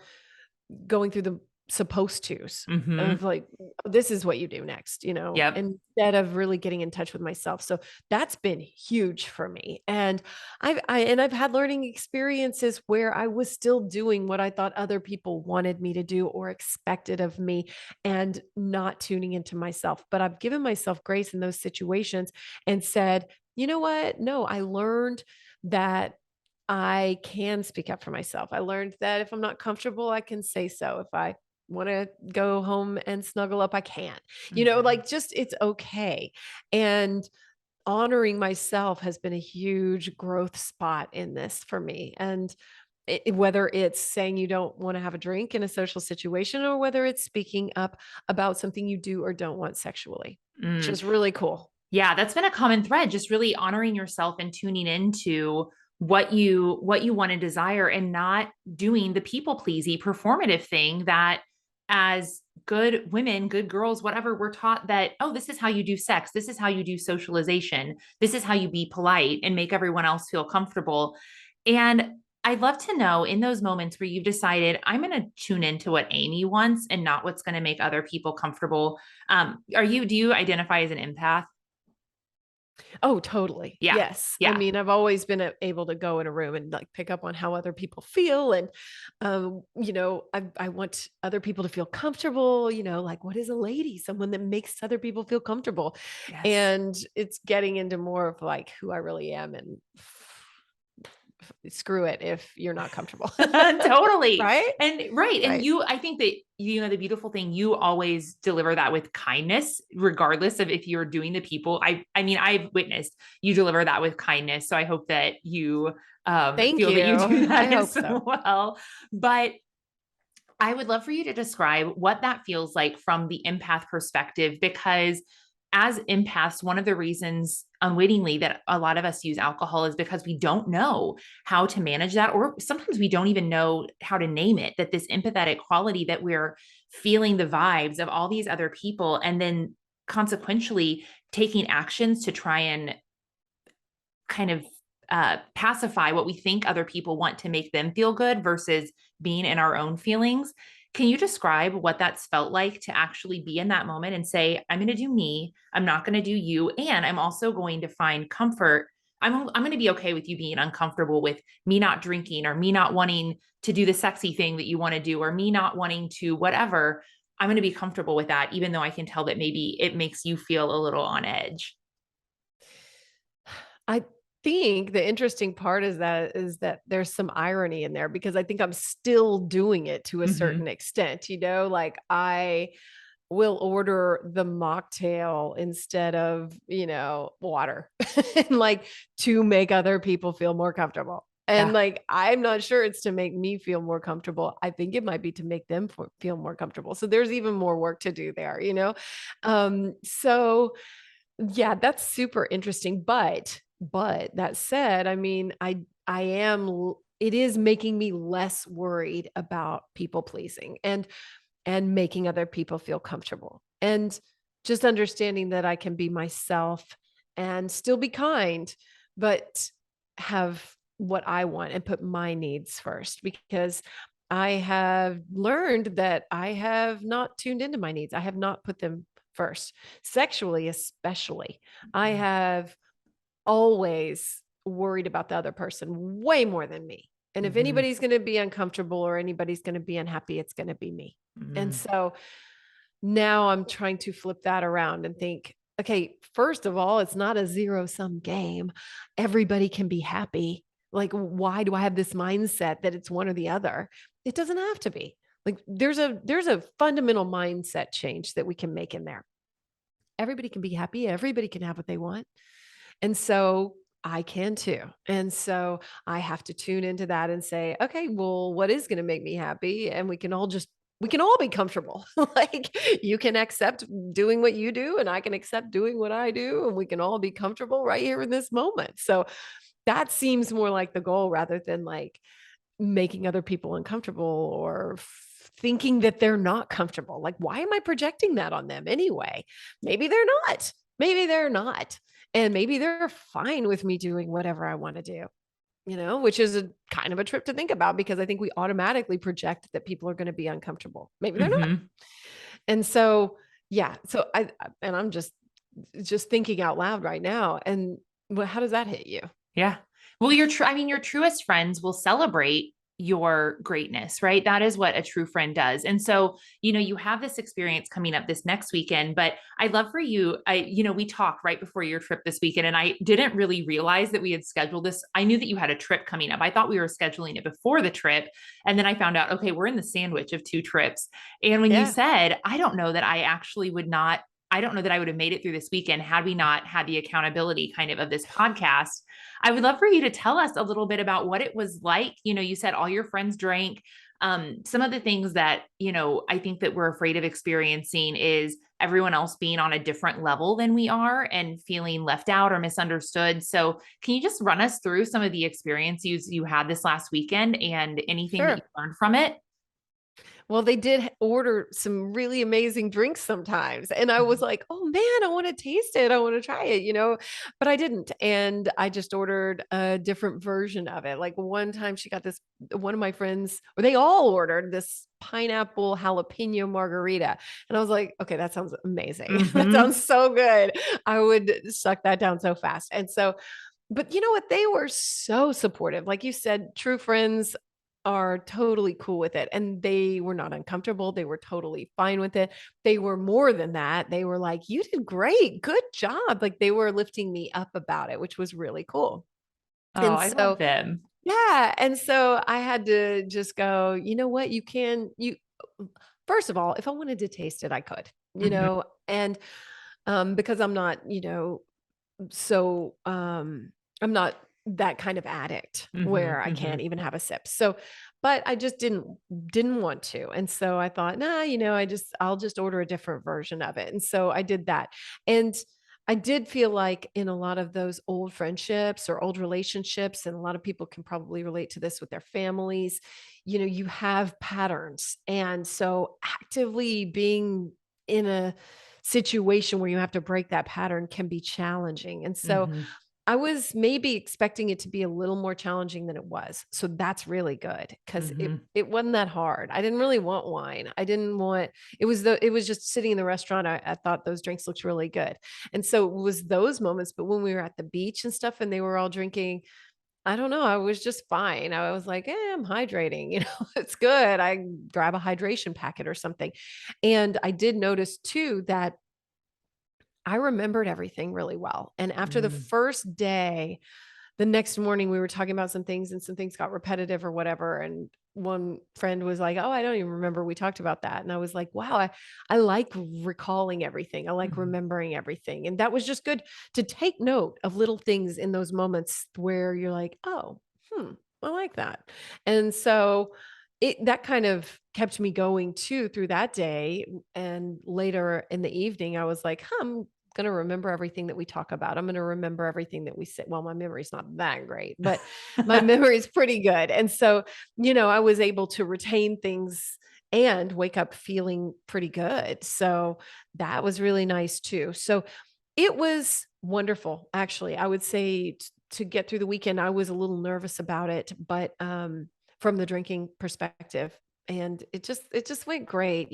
Speaker 2: going through the supposed tos
Speaker 1: Mhm.
Speaker 2: of like, this is what you do next,
Speaker 1: Yep.
Speaker 2: instead of really getting in touch with myself. So that's been huge for me. And I've had learning experiences where I was still doing what I thought other people wanted me to do or expected of me, and not tuning into myself. But I've given myself grace in those situations and said, you know what? No, I learned that I can speak up for myself. I learned that if I'm not comfortable, I can say so. If I want to go home and snuggle up, I can.
Speaker 1: Mhm.
Speaker 2: Like, just it's okay. And honoring myself has been a huge growth spot in this for me. And whether it's saying you don't want to have a drink in a social situation, or whether it's speaking up about something you do or don't want sexually, which
Speaker 1: Mm.
Speaker 2: is really cool.
Speaker 1: Yeah, that's been a common thread, just really honoring yourself and tuning into what you want to desire, and not doing the people pleasy performative thing that, as good women, good girls, whatever, we're taught that, oh, this is how you do sex, this is how you do socialization, this is how you be polite and make everyone else feel comfortable. And I'd love to know, in those moments where you've decided, I'm going to tune into what Amy wants and not what's going to make other people comfortable. Do you identify as an empath?
Speaker 2: Oh, totally.
Speaker 1: Yeah.
Speaker 2: Yes. I
Speaker 1: Yeah.
Speaker 2: mean, I've always been able to go in a room and, like, pick up on how other people feel. And, I want other people to feel comfortable, like, what is a lady? Someone that makes other people feel comfortable.
Speaker 1: Yes.
Speaker 2: And it's getting into more of like who I really am, and screw it if you're not comfortable.
Speaker 1: Totally.
Speaker 2: Right?
Speaker 1: And right. And
Speaker 2: Right.
Speaker 1: I think that, the beautiful thing, you always deliver that with kindness, regardless of if you're doing the people. I mean, I've witnessed you deliver that with kindness. So I hope that you
Speaker 2: Thank
Speaker 1: feel
Speaker 2: you.
Speaker 1: that you do
Speaker 2: I
Speaker 1: that
Speaker 2: hope
Speaker 1: as
Speaker 2: so.
Speaker 1: well. But I would love for you to describe what that feels like from the empath perspective, because as empaths, one of the reasons unwittingly that a lot of us use alcohol is because we don't know how to manage that, or sometimes we don't even know how to name it. That this empathetic quality, that we're feeling the vibes of all these other people, and then consequentially taking actions to try and kind of pacify what we think other people want to make them feel good versus being in our own feelings. Can you describe what that's felt like to actually be in that moment and say, I'm going to do me, I'm not going to do you, and I'm also going to find comfort. I'm going to be okay with you being uncomfortable with me not drinking, or me not wanting to do the sexy thing that you want to do, or me not wanting to whatever. I'm going to be comfortable with that, even though I can tell that maybe it makes you feel a little on edge.
Speaker 2: I think the interesting part is that there's some irony in there, because I think I'm still doing it to a certain
Speaker 1: Mm-hmm.
Speaker 2: extent, like I will order the mocktail instead of, water, and, like, to make other people feel more comfortable. And,
Speaker 1: Yeah.
Speaker 2: like, I'm not sure it's to make me feel more comfortable. I think it might be to make them feel more comfortable. So there's even more work to do there. So yeah, that's super interesting. But that said, I mean, it is making me less worried about people pleasing, and making other people feel comfortable, and just understanding that I can be myself and still be kind, but have what I want and put my needs first, because I have learned that I have not tuned into my needs. I have not put them first, sexually, especially. I have always worried about the other person way more than me. And if
Speaker 1: Mm-hmm.
Speaker 2: anybody's going to be uncomfortable or anybody's going to be unhappy, it's going to be me. And
Speaker 1: Mm-hmm.
Speaker 2: so now I'm trying to flip that around and think, okay, first of all, it's not a zero sum game. Everybody can be happy. Like, why do I have this mindset that it's one or the other? It doesn't have to be. Like, there's a fundamental mindset change that we can make in there. Everybody can be happy. Everybody can have what they want. And so I can too. And so I have to tune into that and say, okay, well, what is going to make me happy? And we can all just we can all be comfortable. Like you can accept doing what you do and I can accept doing what I do and we can all be comfortable right here in this moment. So that seems more like the goal rather than like making other people uncomfortable or thinking that they're not comfortable. Like, why am I projecting that on them anyway? Maybe they're not. Maybe they're not. And maybe they're fine with me doing whatever I want to do, which is a kind of a trip to think about because I think we automatically project that people are going to be uncomfortable. Maybe they're not.
Speaker 1: Hmm.
Speaker 2: And so, yeah. So and I'm just thinking out loud right now. And how does that hit you?
Speaker 1: Yeah. Well, I mean, your truest friends will celebrate your greatness, right? That is what a true friend does. And so, you have this experience coming up this next weekend, but I'd love for you, we talked right before your trip this weekend, and I didn't really realize that we had scheduled this. I knew that you had a trip coming up. I thought we were scheduling it before the trip. And then I found out, okay, we're in the sandwich of two trips. And when you
Speaker 2: Yeah,
Speaker 1: said, I don't know that I would have made it through this weekend had we not had the accountability kind of this podcast. I would love for you to tell us a little bit about what it was like. You said all your friends drank. Some of the things that, I think that we're afraid of experiencing is everyone else being on a different level than we are and feeling left out or misunderstood. So, can you just run us through some of the experiences you had this last weekend and anything that you
Speaker 2: sure.
Speaker 1: learned from it?
Speaker 2: Well, they did order some really amazing drinks sometimes. And I was like, oh man, I want to taste it. I want to try it, but I didn't. And I just ordered a different version of it. Like one time she got this, one of my friends, or they all ordered this pineapple jalapeno margarita. And I was like, okay, that sounds amazing. That
Speaker 1: Mm-hmm.
Speaker 2: sounds so good. I would suck that down so fast. And so, but you know what? They were so supportive. Like you said, true friends are totally cool with it. And they were not uncomfortable. They were totally fine with it. They were more than that. They were like, you did great. Good job. Like they were lifting me up about it, which was really cool.
Speaker 1: Oh,
Speaker 2: And
Speaker 1: I love
Speaker 2: so,
Speaker 1: them.
Speaker 2: yeah. And so I had to just go, you know what? First of all, if I wanted to taste it, I could,
Speaker 1: Mm-hmm.
Speaker 2: and because I'm not, so I'm not that kind of addict
Speaker 1: Mm-hmm.
Speaker 2: where I
Speaker 1: Mm-hmm.
Speaker 2: can't even have a sip. So, but I just didn't want to. And so I thought, nah, I'll just order a different version of it. And so I did that. And I did feel like in a lot of those old friendships or old relationships, and a lot of people can probably relate to this with their families, you have patterns. And so actively being in a situation where you have to break that pattern can be challenging. And so
Speaker 1: Mm-hmm.
Speaker 2: I was maybe expecting it to be a little more challenging than it was. So that's really good because it
Speaker 1: Mm-hmm.
Speaker 2: it wasn't that hard. I didn't really want wine. I didn't want it was just sitting in the restaurant. I thought those drinks looked really good. And so it was those moments. But when we were at the beach and stuff and they were all drinking, I don't know. I was just fine. I was like, I'm hydrating, it's good. I grab a hydration packet or something. And I did notice too that I remembered everything really well. And after the
Speaker 1: Mm-hmm.
Speaker 2: first day, the next morning we were talking about some things and some things got repetitive or whatever. And one friend was like, oh, I don't even remember we talked about that. And I was like, wow, I like recalling everything. I like
Speaker 1: Mm-hmm.
Speaker 2: remembering everything. And that was just good to take note of little things in those moments where you're like, oh, I like that. And so that kind of kept me going too through that day. And later in the evening, I was like, I'm going to remember everything that we talk about. I'm going to remember everything that we say. Well, my memory's not that great, but my memory is pretty good. And so, I was able to retain things and wake up feeling pretty good. So that was really nice too. So it was wonderful, actually. I would say to get through the weekend, I was a little nervous about it, but from the drinking perspective, and it just went great.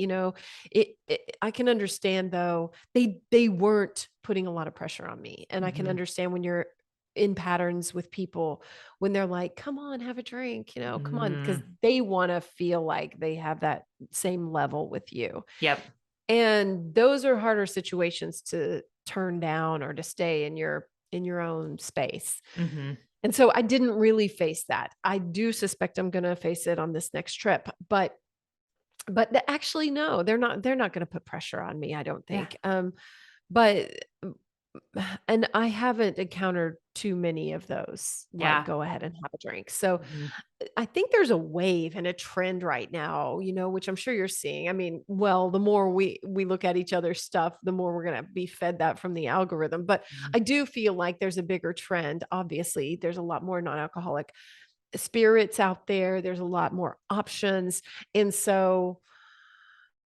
Speaker 2: I can understand though they weren't putting a lot of pressure on me, and I can
Speaker 1: Mm-hmm.
Speaker 2: understand when you're in patterns with people when they're like, come on, have a drink, come on, because
Speaker 1: Mm-hmm.
Speaker 2: they want to feel like they have that same level with you.
Speaker 1: Yep.
Speaker 2: And those are harder situations to turn down or to stay in your own space.
Speaker 1: Mm-hmm.
Speaker 2: And so I didn't really face that. I do suspect I'm going to face it on this next trip, actually no, they're not going to put pressure on me, I don't
Speaker 1: Yeah.
Speaker 2: think. But And I haven't encountered too many of those, like,
Speaker 1: Yeah.
Speaker 2: go ahead and have a drink. So
Speaker 1: Mhm.
Speaker 2: I think there's a wave and a trend right now, which I'm sure you're seeing. I mean, well, the more we look at each other's stuff, the more we're going to be fed that from the algorithm. But
Speaker 1: Mhm.
Speaker 2: I do feel like there's a bigger trend. Obviously, there's a lot more non-alcoholic spirits out there. There's a lot more options. And so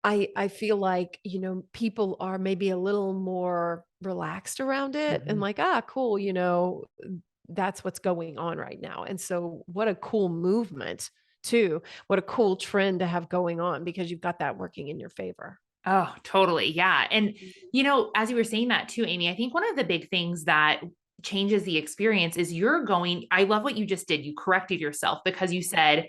Speaker 2: I feel like, people are maybe a little more relaxed around it and
Speaker 1: Mhm.
Speaker 2: like, "Ah, cool, that's what's going on right now." And so what a cool movement too. What a cool trend to have going on because you've got that working in your favor.
Speaker 1: Oh, totally. Yeah. And,
Speaker 2: Mhm.
Speaker 1: as you were saying that too, Amy, I think one of the big things that changes the experience is I love what you just did. You corrected yourself because you said,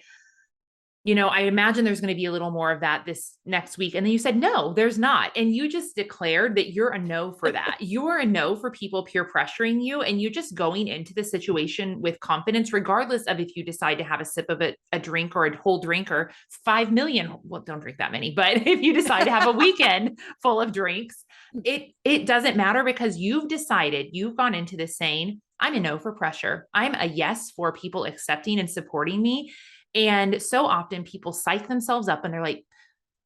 Speaker 1: I imagine there's going to be a little more of that this next week. And then you said, no, there's not. And you just declared that you're a no for that. You are a no for people peer pressuring you. And you just going into the situation with confidence, regardless of if you decide to have a sip of a drink or a whole drink or 5 million. Well, don't drink that many, but if you decide to have a weekend full of drinks, it doesn't matter because you've gone into this saying, I'm a no for pressure. I'm a yes for people accepting and supporting me. And so often people psych themselves up and they're like,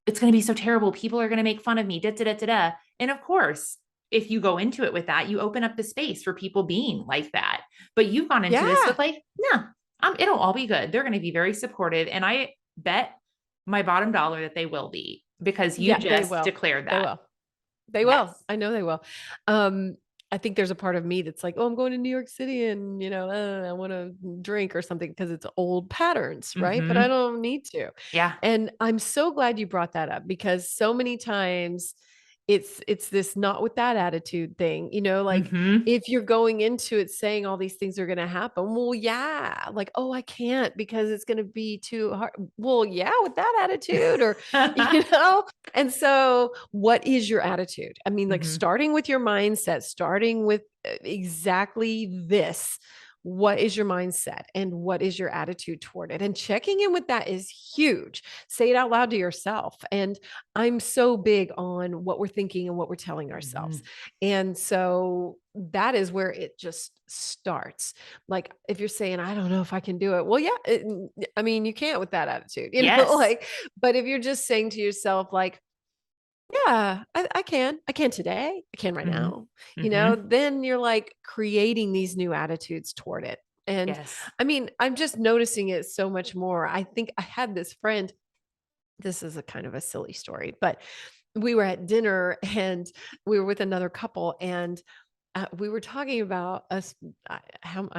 Speaker 1: it's going to be so terrible. People are going to make fun of me. Da, da, da, da, da. And of course, if you go into it with that, you open up the space for people being like that. But you've gone into this with
Speaker 2: Yeah.
Speaker 1: like, no, it'll all be good. They're going to be very supportive. And I bet my bottom dollar that they will be because you
Speaker 2: Yeah, they
Speaker 1: just
Speaker 2: will.
Speaker 1: declared
Speaker 2: They
Speaker 1: that.
Speaker 2: will. They will.
Speaker 1: Yes.
Speaker 2: I know they will. Um, I think there's a part of me that's like, "Oh, I'm going to New York City and, I wanna drink or something because it's old patterns, right? But I
Speaker 1: Mm-hmm.
Speaker 2: don't need to."
Speaker 1: Yeah.
Speaker 2: And I'm so glad you brought that up because so many times it's this not with that attitude thing, like
Speaker 1: Mm-hmm.
Speaker 2: if you're going into it saying all these things are going to happen, well, yeah, like, oh, I can't because it's going to be too hard. Well, yeah, with that attitude, or you know. And so, what is your attitude? I mean, like
Speaker 1: Mm-hmm.
Speaker 2: starting with your mindset, starting with exactly this. What is your mindset and what is your attitude toward it? And checking in with that is huge. Say it out loud to yourself. And I'm so big on what we're thinking and what we're telling
Speaker 1: Mm-hmm.
Speaker 2: ourselves. And so that is where it just starts. Like if you're saying, I don't know if I can do it. Well, yeah, I mean, you can't with that attitude,
Speaker 1: Yes.
Speaker 2: like, but if you're just saying to yourself, like, yeah, I can. I can today. I can right
Speaker 1: Mm-hmm.
Speaker 2: now.
Speaker 1: Mm-hmm.
Speaker 2: Then you're like creating these new attitudes toward it. And
Speaker 1: Yes.
Speaker 2: I mean, I'm just noticing it so much more. I think I had this friend, this is a kind of a silly story, but we were at dinner and we were with another couple and we were talking about us. I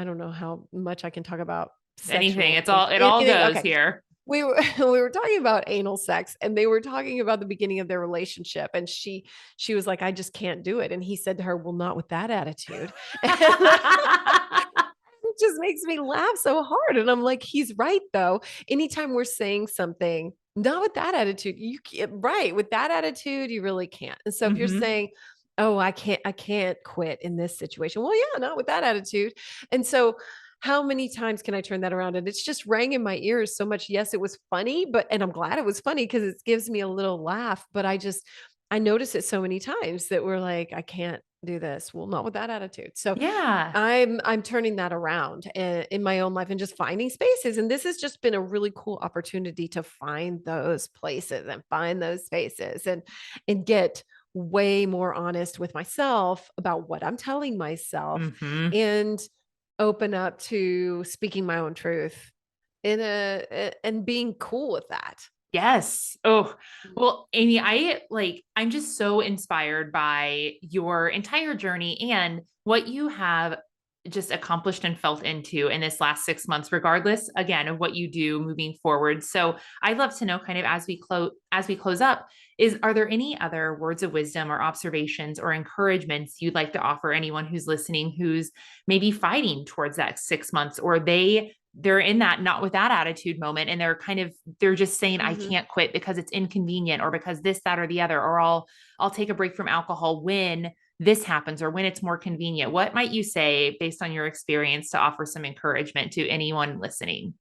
Speaker 2: don't know how much I can talk about
Speaker 1: Anything.
Speaker 2: sexual things.
Speaker 1: It all
Speaker 2: Anything.
Speaker 1: goes
Speaker 2: Okay.
Speaker 1: here.
Speaker 2: We were we were talking about anal sex and they were talking about the beginning of their relationship and she was like, I just can't do it. And he said to her, well, not with that attitude. And it just makes me laugh so hard. And I'm like, he's right though. Anytime we're saying something, not with that attitude, you can't, right. With that attitude, you really can't. And so if you're
Speaker 1: Mm-hmm.
Speaker 2: saying, oh, I can't quit in this situation. Well, yeah, not with that attitude. And so how many times can I turn that around? And it's just rang in my ears so much. Yes, it was funny, and I'm glad it was funny because it gives me a little laugh. But I notice it so many times that we're like, I can't do this. Well, not with that attitude. So
Speaker 1: Yeah.
Speaker 2: I'm turning that around in my own life and just finding spaces. And this has just been a really cool opportunity to find those places and find those spaces and get way more honest with myself about what I'm telling myself
Speaker 1: Mm-hmm.
Speaker 2: and open up to speaking my own truth and being cool with that.
Speaker 1: Yes. Oh, well, Amy, I'm just so inspired by your entire journey and what you have just accomplished and felt into in this last 6 months, regardless again of what you do moving forward. So I'd love to know kind of as we close up, are there any other words of wisdom or observations or encouragements you'd like to offer anyone who's listening who's maybe fighting towards that 6 months or they're in that not with that attitude moment and they're just saying I
Speaker 2: Mhm.
Speaker 1: can't quit because it's inconvenient or because this that or the other or I'll take a break from alcohol when this happens or when it's more convenient. What might you say based on your experience to offer some encouragement to anyone listening?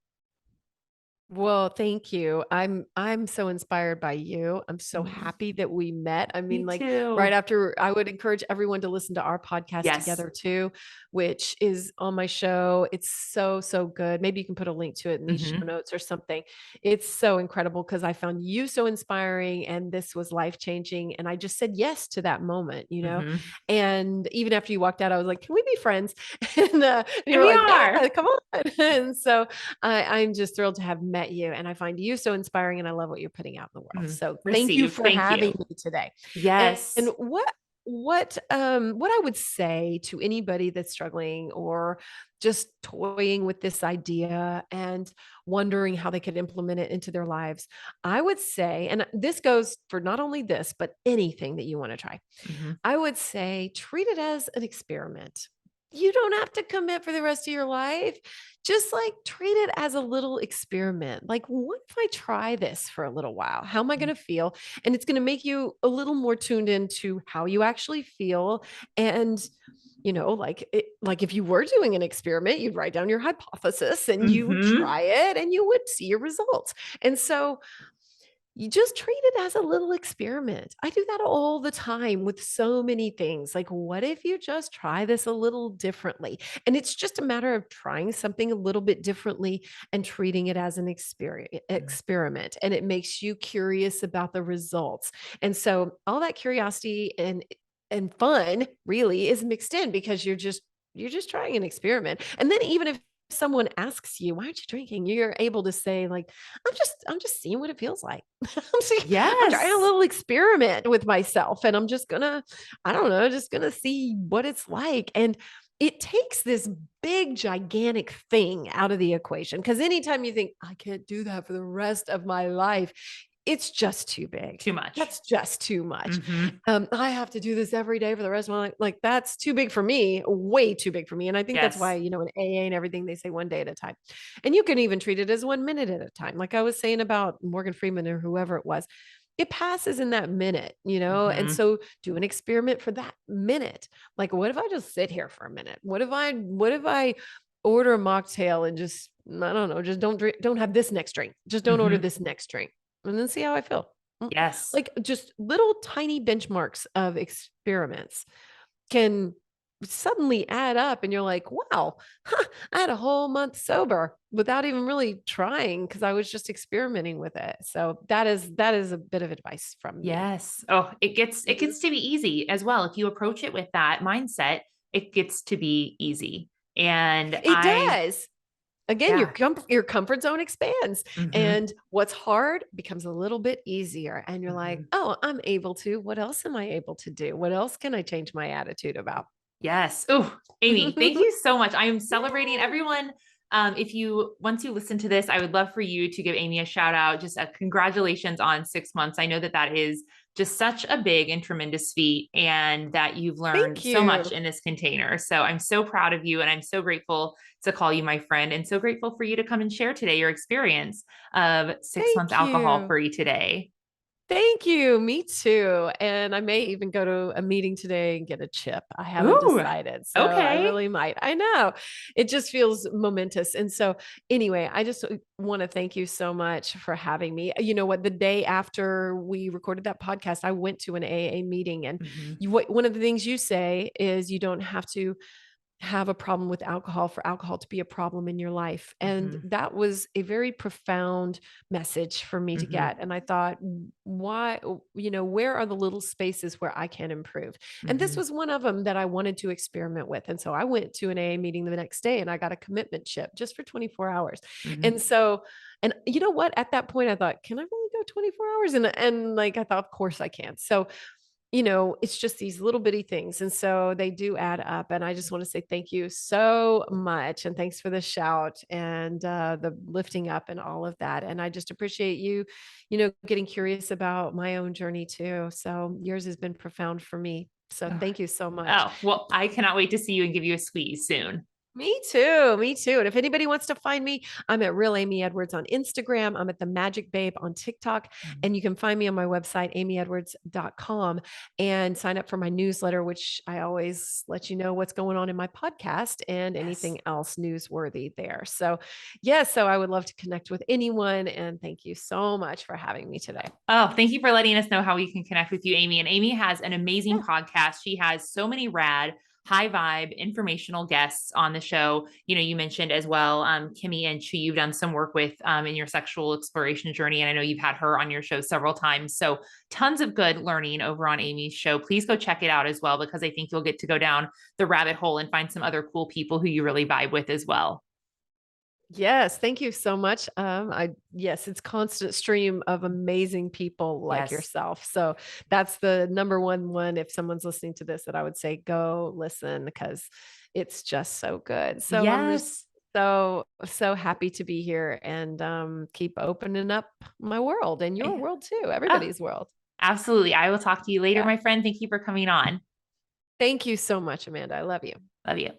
Speaker 2: Well, thank you. I'm so inspired by you. I'm so
Speaker 1: Mhm.
Speaker 2: happy that we met. I mean,
Speaker 1: Me
Speaker 2: like right
Speaker 1: too.
Speaker 2: after, I would encourage everyone to listen to our podcast
Speaker 1: Yes.
Speaker 2: together too, which is on my show. It's so, so good. Maybe you can put a link to it in these show
Speaker 1: Hmm.
Speaker 2: notes or something. It's so incredible because I found you so inspiring and this was life-changing. And I just said yes to that moment, you know?
Speaker 1: Hmm.
Speaker 2: And even after you walked out, I was like, can we be friends? And you
Speaker 1: And
Speaker 2: were
Speaker 1: we
Speaker 2: like,
Speaker 1: are.
Speaker 2: yeah, come on. And so I'm just thrilled to have met you, and I find you so inspiring, and I love what you're putting out in the world.
Speaker 1: Mhm.
Speaker 2: So thank you
Speaker 1: Received.
Speaker 2: for
Speaker 1: Thank
Speaker 2: having
Speaker 1: you.
Speaker 2: me today. And
Speaker 1: Yes.
Speaker 2: what I would say to anybody that's struggling or just toying with this idea and wondering how they could implement it into their lives, I would say, and this goes for not only this, but anything that you want to try.
Speaker 1: Hmm.
Speaker 2: I would say treat it as an experiment. You don't have to commit for the rest of your life. Just like treat it as a little experiment. Like, what if I try this for a little while? How am I going to feel? And it's going to make you a little more tuned into how you actually feel. And, like if you were doing an experiment, you'd write down your hypothesis and you would
Speaker 1: Hmm.
Speaker 2: try it and you would see your results. And so you just treat it as a little experiment. I do that all the time with so many things. Like, what if you just try this a little differently? And it's just a matter of trying something a little bit differently and treating it as an experiment. And it makes you curious about the results. And so all that curiosity and fun really is mixed in because you're just trying an experiment. And then even if someone asks you, why aren't you drinking? You're able to say, like, I'm just seeing what it feels like. I'm trying a
Speaker 1: Yes.
Speaker 2: little experiment with myself and I'm just gonna, I don't know, just gonna see what it's like. And it takes this big, gigantic thing out of the equation. Cause anytime you think, I can't do that for the rest of my life, it's just too big.
Speaker 1: Too much.
Speaker 2: That's just too much.
Speaker 1: Hmm.
Speaker 2: I have to do this every day for the rest of my life. Like that's too big for me, way too big for me. And I think that's why,
Speaker 1: Yes.
Speaker 2: in AA and everything, they say one day at a time. And you can even treat it as 1 minute at a time. Like I was saying about Morgan Freeman or whoever it was, it passes in that minute. And
Speaker 1: Hmm.
Speaker 2: so do an experiment for that minute. Like, what if I just sit here for a minute? What if I order a mocktail and just, I don't know, just don't drink, don't have this next drink. Just don't order
Speaker 1: Hmm.
Speaker 2: this next drink and then see how I feel. Mm,
Speaker 1: Yes.
Speaker 2: Like just little tiny benchmarks of experiments can suddenly add up and you're like, wow, I had a whole month sober without even really trying because I was just experimenting with it. So that is a bit of advice from me.
Speaker 1: Yes. Oh, it
Speaker 2: Mhm.
Speaker 1: gets to be easy as well. If you approach it with that mindset, it gets to be easy. And
Speaker 2: It does. Again, your
Speaker 1: yeah.
Speaker 2: your comfort zone expands
Speaker 1: Hmm.
Speaker 2: and what's hard becomes a little bit easier and you're like,
Speaker 1: Hmm.
Speaker 2: "Oh, I'm able to. What else am I able to do? What else can I change my attitude about?"
Speaker 1: Yes. Oh, Amy, thank you so much. I am celebrating
Speaker 2: Yeah.
Speaker 1: everyone. If you once you listen to this, I would love for you to give Amy a shout out. Just a congratulations on 6 months. I know that that is just such a big and tremendous feat, and that you've learned
Speaker 2: Thank
Speaker 1: so much
Speaker 2: you.
Speaker 1: in this container. So I'm so proud of you, and I'm so grateful to call you my friend, and so grateful for you to come and share today your experience of 6 months
Speaker 2: Thank
Speaker 1: alcohol
Speaker 2: you.
Speaker 1: free today.
Speaker 2: Thank you. Me too. And I may even go to a meeting today and get a chip. I haven't
Speaker 1: Ooh,
Speaker 2: decided. So I
Speaker 1: okay.
Speaker 2: really might. I know. It just feels momentous. And so, anyway, I just want to thank you so much for having me. You know what? The day after we recorded that podcast, I went to an AA meeting. And
Speaker 1: Hmm.
Speaker 2: one of the things you say is you don't have to have a problem with alcohol for alcohol to be a problem in your life. And
Speaker 1: Hmm.
Speaker 2: that was a very profound message for me to
Speaker 1: Hmm.
Speaker 2: get. And I thought, why, where are the little spaces where I can improve? And this
Speaker 1: Hmm.
Speaker 2: was one of them that I wanted to experiment with. And so I went to an AA meeting the next day and I got a commitment chip just for 24 hours.
Speaker 1: Hmm.
Speaker 2: And so, and you know what? At that point, I thought, can I really go 24 hours? And like, I thought, of course I can. So it's just these little bitty things. And so they do add up. And I just want to say thank you so much. And thanks for the shout and the lifting up and all of that. And I just appreciate you, getting curious about my own journey too. So yours has been profound for me. So
Speaker 1: Oh,
Speaker 2: thank you so much.
Speaker 1: oh, well, I cannot wait to see you and give you a squeeze soon.
Speaker 2: Me too. Me too. And if anybody wants to find me, I'm at Real Amy Edwards on Instagram. I'm at the Magic Babe on TikTok.
Speaker 1: Mm.
Speaker 2: And you can find me on my website, amyedwards.com, and sign up for my newsletter, which I always let you know what's going on in my podcast and
Speaker 1: Yes.
Speaker 2: anything else newsworthy there. So, yes, so I would love to connect with anyone. And thank you so much for having me today.
Speaker 1: Oh, thank you for letting us know how we can connect with you, Amy. And Amy has an amazing
Speaker 2: Yeah.
Speaker 1: podcast. She has so many rad, high vibe, informational guests on the show. You mentioned as well, Kimmy and Chu, you've done some work with in your sexual exploration journey. And I know you've had her on your show several times. So tons of good learning over on Amy's show. Please go check it out as well, because I think you'll get to go down the rabbit hole and find some other cool people who you really vibe with as well.
Speaker 2: Yes, thank you so much. Yes, it's constant stream of amazing people like
Speaker 1: Yes.
Speaker 2: yourself. So that's the number one. If someone's listening to this, that I would say go listen because it's just so good. So I'm just
Speaker 1: Yes.
Speaker 2: so happy to be here and keep opening up my world and your world too,
Speaker 1: Oh,
Speaker 2: everybody's world.
Speaker 1: absolutely. I will talk to you later,
Speaker 2: Yeah.
Speaker 1: my friend. Thank you for coming on.
Speaker 2: Thank you so much, Amanda. I love you.
Speaker 1: Love you.